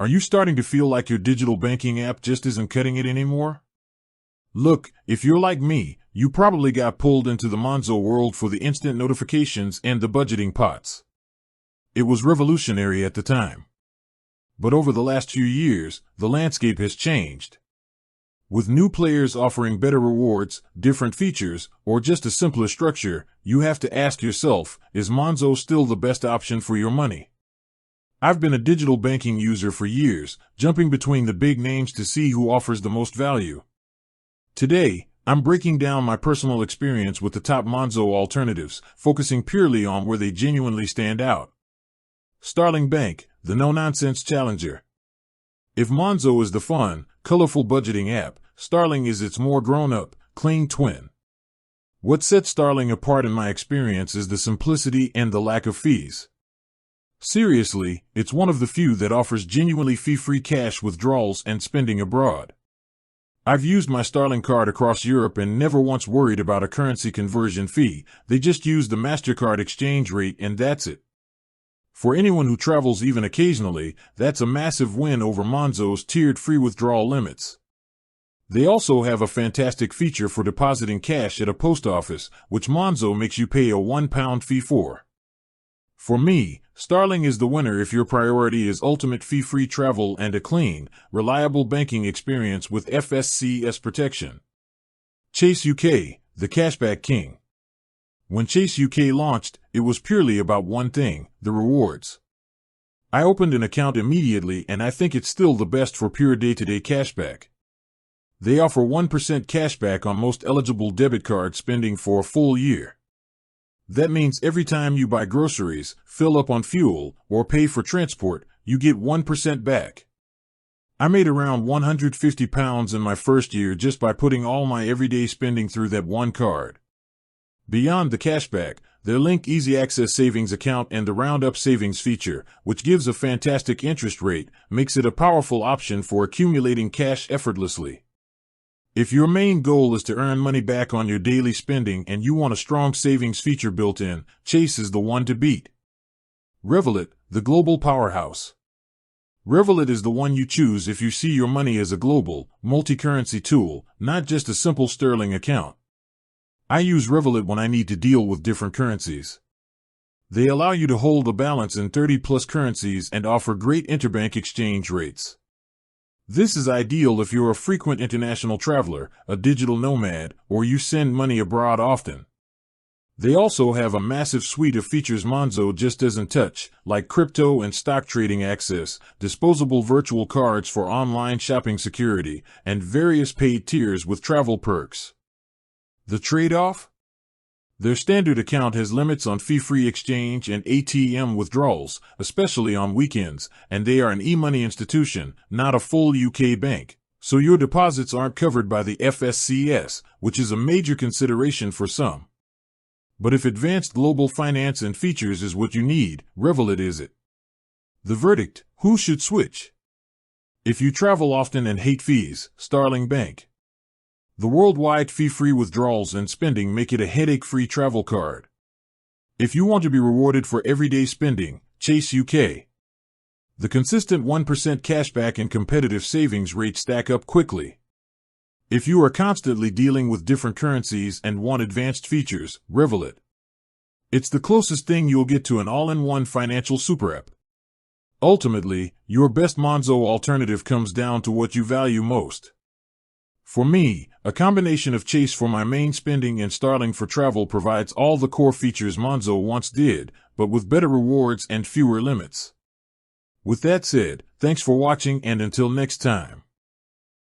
Are you starting to feel like your digital banking app just isn't cutting it anymore? Look, if you're like me, you probably got pulled into the Monzo world for the instant notifications and the budgeting pots. It was revolutionary at the time. But over the last few years, the landscape has changed. With new players offering better rewards, different features, or just a simpler structure, you have to ask yourself, is Monzo still the best option for your money? I've been a digital banking user for years, jumping between the big names to see who offers the most value. Today, I'm breaking down my personal experience with the top Monzo alternatives, focusing purely on where they genuinely stand out. Starling Bank, the no-nonsense challenger. If Monzo is the fun, colorful budgeting app, Starling is its more grown-up, clean twin. What sets Starling apart in my experience is the simplicity and the lack of fees. Seriously, it's one of the few that offers genuinely fee-free cash withdrawals and spending abroad. I've used my Starling card across Europe and never once worried about a currency conversion fee. They just use the MasterCard exchange rate and that's it. For anyone who travels even occasionally, that's a massive win over Monzo's tiered free withdrawal limits. They also have a fantastic feature for depositing cash at a post office, which Monzo makes you pay a £1 fee for. For me, Starling is the winner if your priority is ultimate fee-free travel and a clean, reliable banking experience with FSCS protection. Chase UK, the cashback king. When Chase UK launched, it was purely about one thing, the rewards. I opened an account immediately and I think it's still the best for pure day-to-day cashback. They offer 1% cashback on most eligible debit card spending for a full year. That means every time you buy groceries, fill up on fuel, or pay for transport, you get 1% back. I made around £150 in my first year just by putting all my everyday spending through that one card. Beyond the cashback, their Link Easy Access Savings account and the Roundup savings feature, which gives a fantastic interest rate, makes it a powerful option for accumulating cash effortlessly. If your main goal is to earn money back on your daily spending and you want a strong savings feature built in, Chase is the one to beat. Revolut, the global powerhouse. Revolut is the one you choose if you see your money as a global, multi-currency tool, not just a simple sterling account. I use Revolut when I need to deal with different currencies. They allow you to hold a balance in 30+ currencies and offer great interbank exchange rates. This is ideal if you're a frequent international traveler, a digital nomad, or you send money abroad often. They also have a massive suite of features Monzo just doesn't touch, like crypto and stock trading access, disposable virtual cards for online shopping security, and various paid tiers with travel perks. The trade-off? Their standard account has limits on fee-free exchange and ATM withdrawals, especially on weekends, and they are an e-money institution, not a full UK bank, so your deposits aren't covered by the FSCS, which is a major consideration for some. But if advanced global finance and features is what you need, Revolut is it. The verdict: who should switch? If you travel often and hate fees, Starling Bank. The worldwide fee-free withdrawals and spending make it a headache-free travel card. If you want to be rewarded for everyday spending, Chase UK. The consistent 1% cashback and competitive savings rate stack up quickly. If you are constantly dealing with different currencies and want advanced features, Revolut. It's the closest thing you'll get to an all-in-one financial super app. Ultimately, your best Monzo alternative comes down to what you value most. For me, a combination of Chase for my main spending and Starling for travel provides all the core features Monzo once did, but with better rewards and fewer limits. With that said, thanks for watching and until next time.